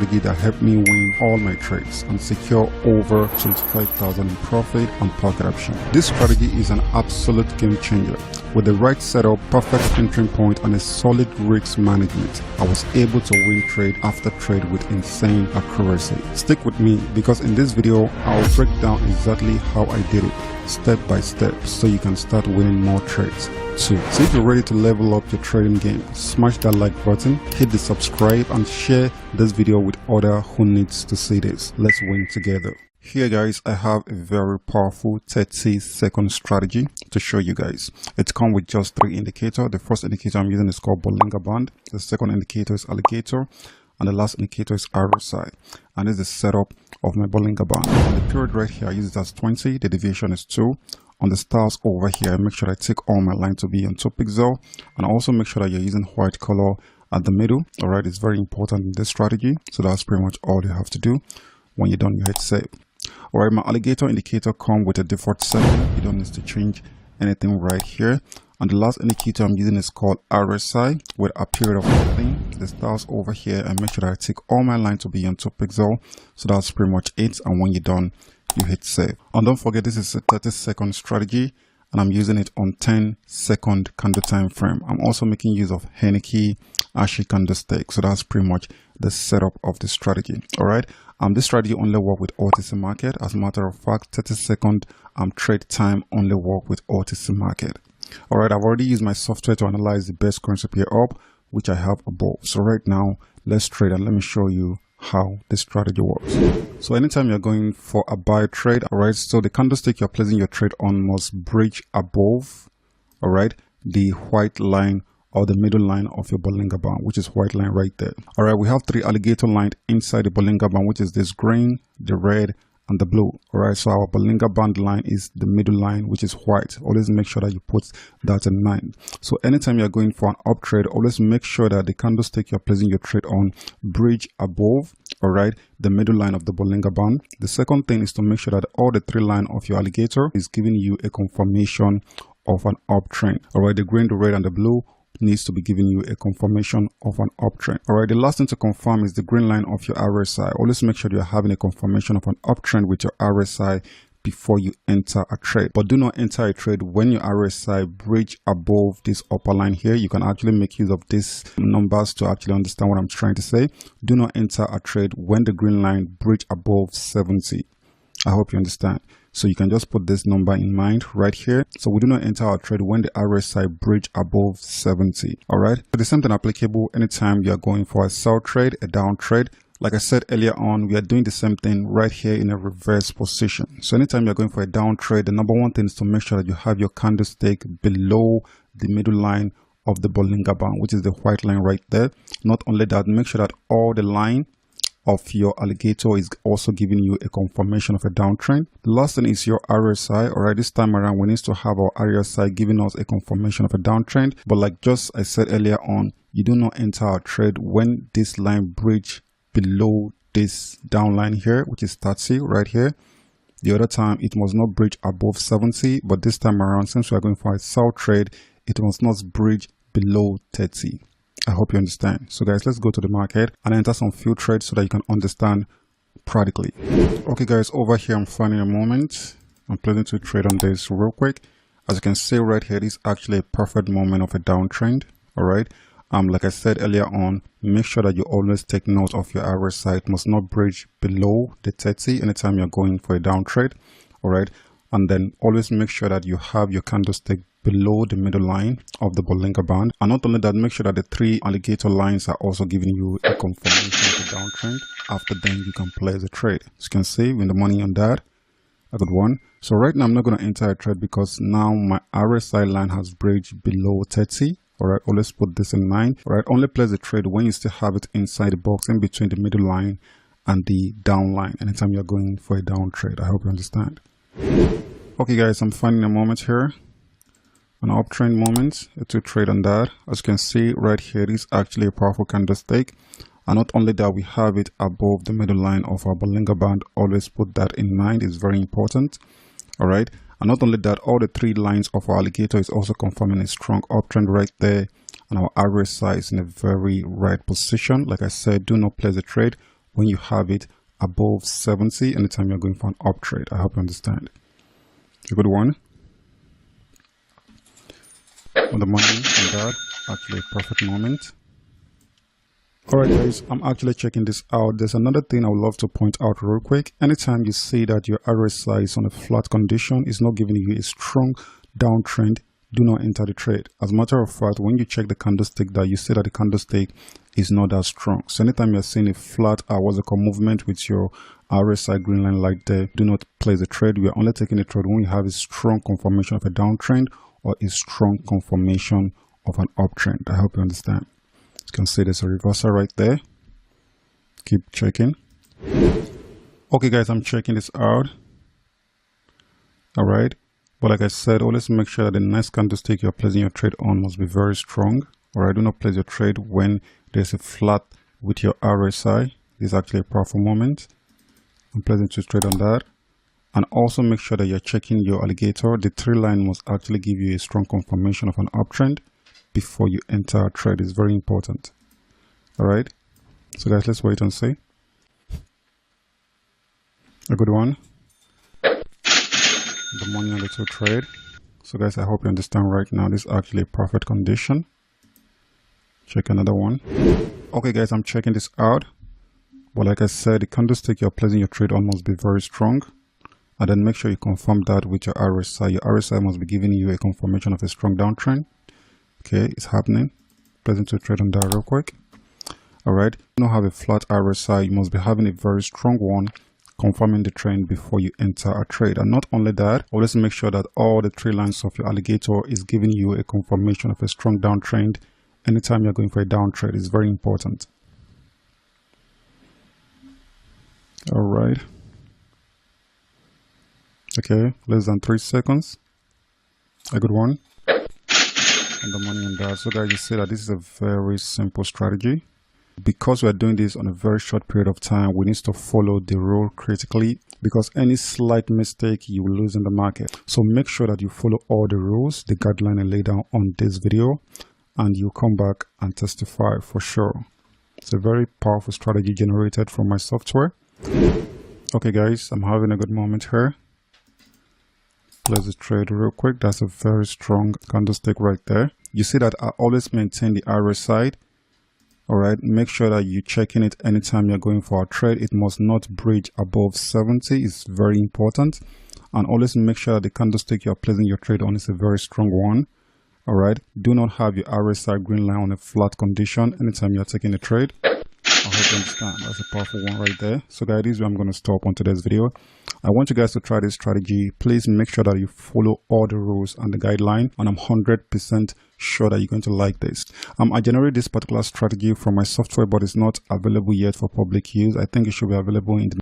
that helped me win all my trades and secure over 25,000 in profit on Pocketoption. This strategy is an absolute game changer. With the right setup, perfect entry point, and a solid risk management, I was able to win trade after trade with insane accuracy. Stick with me because in this video, I'll break down exactly how I did it, step by step, so you can start winning more trades too. So if you're ready to level up your trading game, smash that like button, hit the subscribe, and share this video with others who needs to see this. Let's win together. Here guys, I have a very powerful 30-second strategy to show you guys. It comes with just 3 indicators. The first indicator I'm using is called Bollinger Band. The second indicator is Alligator. And the last indicator is RSI. And this is the setup of my Bollinger Band. On the period right here, I use it as 20. The deviation is 2. On the stars over here, I make sure I take all my line to be on 2 pixels. And I also make sure that you're using white color at the middle. Alright, it's very important in this strategy. So that's pretty much all you have to do. When you're done, you hit save. Alright, my alligator indicator comes with a default setting. You don't need to change anything right here. And the last indicator I'm using is called RSI with a period of nothing. The stars over here, I make sure that I take all my line to be on 2 pixels. So that's pretty much it. And when you're done, you hit save. And don't forget, this is a 30-second strategy and I'm using it on 10-second candle time frame. I'm also making use of Henneke Ashi candlestick. So that's pretty much the setup of the strategy. All right. This strategy only work with OTC market. As a matter of fact, 30-second trade time only work with OTC market. All right. I've already used my software to analyze the best currency pair up, which I have above. So right now, let's trade and let me show you how this strategy works. So anytime you're going for a buy trade, all right, so the candlestick you're placing your trade on must breach above, all right, the white line or the middle line of your Bollinger Band, which is white line right there. All right, we have 3 alligator lines inside the Bollinger Band, which is this green, the red, and the blue. All right, so our Bollinger Band line is the middle line, which is white. Always make sure that you put that in mind. So anytime you're going for an up trade, always make sure that the candlestick you're placing your trade on breach above, all right, the middle line of the Bollinger Band. The second thing is to make sure that all the 3 lines of your alligator is giving you a confirmation of an uptrend. All right, the green, the red, and the blue needs to be giving you a confirmation of an uptrend. All right, the last thing to confirm is the green line of your RSI. Always make sure you're having a confirmation of an uptrend with your RSI before you enter a trade. But do not enter a trade when your RSI breach above this upper line here. You can actually make use of these numbers to actually understand what I'm trying to say. Do not enter a trade when the green line breach above 70. I hope you understand. So you can just put this number in mind right here. So we do not enter our trade when the RSI breach above 70. All right. So the same thing applicable anytime you are going for a sell trade, a down trade. Like I said earlier on, we are doing the same thing right here in a reverse position. So anytime you're going for a down trade, the number one thing is to make sure that you have your candlestick below the middle line of the Bollinger Band, which is the white line right there. Not only that, make sure that all the line of your alligator is also giving you a confirmation of a downtrend. The last thing is your RSI. All right, this time around we need to have our RSI giving us a confirmation of a downtrend. But like just I said earlier on, you do not enter a trade when this line breach below this down line here, which is 30 right here. The other time it must not breach above 70, but this time around, since we are going for a sell trade, it must not breach below 30. I hope you understand. So guys, let's go to the market and enter some few trades so that you can understand practically. Okay guys, over here I'm finding a moment. I'm planning to trade on this real quick. As you can see right here, this is actually a perfect moment of a downtrend. All right. Like I said earlier on, make sure that you always take note of your RSI. It must not breach below the 30 anytime you're going for a down trade. All right. And then always make sure that you have your candlestick below the middle line of the Bollinger Band. And not only that, make sure that the 3 alligator lines are also giving you a confirmation of the downtrend. After then, you can place a trade. As you can see, win the money on that. A good one. So right now, I'm not going to enter a trade because now my RSI line has breached below 30. All right, always put this in mind. All right, only place a trade when you still have it inside the box in between the middle line and the down line. Anytime you're going for a down trade, I hope you understand. Okay, guys, I'm finding a moment here. An uptrend moment to trade on that. As you can see right here, this is actually a powerful candlestick. And not only that, we have it above the middle line of our Bollinger Band. Always put that in mind. It's very important. All right. And not only that, all the 3 lines of our alligator is also confirming a strong uptrend right there. and our RSI is in a very right position. Like I said, do not place a trade when you have it above 70 anytime you're going for an up trade. I hope you understand. A good one. On the money and that, actually a perfect moment. Alright guys, I'm actually checking this out. There's another thing I would love to point out real quick. Anytime you see that your RSI is on a flat condition, it's not giving you a strong downtrend, do not enter the trade. As a matter of fact, when you check the candlestick, that you see that the candlestick is not that strong. So anytime you're seeing a flat movement with your RSI green line like there, do not place a trade. We are only taking a trade when you have a strong confirmation of a downtrend or a strong confirmation of an uptrend. I hope you understand. You can see there's a reversal right there. Keep checking. Okay guys, I'm checking this out. Alright, but like I said, always make sure that the next candlestick you're placing your trade on must be very strong. Alright, do not place your trade when there's a flat with your RSI. This is actually a powerful moment. I'm placing to trade on that. And also make sure that you're checking your alligator. The trend line must actually give you a strong confirmation of an uptrend before you enter a trade. Is very important. Alright, so guys, let's wait and see. A good one. The money on the two trade. So guys, I hope you understand right now. This is actually a perfect condition. Check another one. Okay guys, I'm checking this out. But like I said, the candlestick you're placing your trade on must be very strong. And then make sure you confirm that with your RSI. Your RSI must be giving you a confirmation of a strong downtrend. Okay, it's happening. Placing to trade on that real quick. Alright, you don't have a flat RSI. You must be having a very strong one, confirming the trend before you enter a trade. And not only that, always make sure that all the trade lines of your alligator is giving you a confirmation of a strong downtrend anytime you're going for a downtrend. It's very important. Alright. Okay, less than 3 seconds. A good one. And the money in that. So guys, you see that this is a very simple strategy. Because we are doing this on a very short period of time, we need to follow the rule critically, because any slight mistake you will lose in the market. So make sure that you follow all the rules, the guideline I laid down on this video, and you come back and testify for sure. It's a very powerful strategy generated from my software. Okay guys, I'm having a good moment here. Place the trade real quick. That's a very strong candlestick right there. You see that I always maintain the RSI. Alright, make sure that you're checking it anytime you're going for a trade. It must not breach above 70. It's very important. And always make sure that the candlestick you're placing your trade on is a very strong one. Alright, do not have your RSI green line on a flat condition anytime you're taking a trade. I hope you understand. That's a powerful one right there. So guys, this is where I'm going to stop on today's video. I want you guys to try this strategy. Please make sure that you follow all the rules and the guideline, and I'm 100% sure that you're going to like this. I generated this particular strategy from my software, but it's not available yet for public use. I think it should be available in the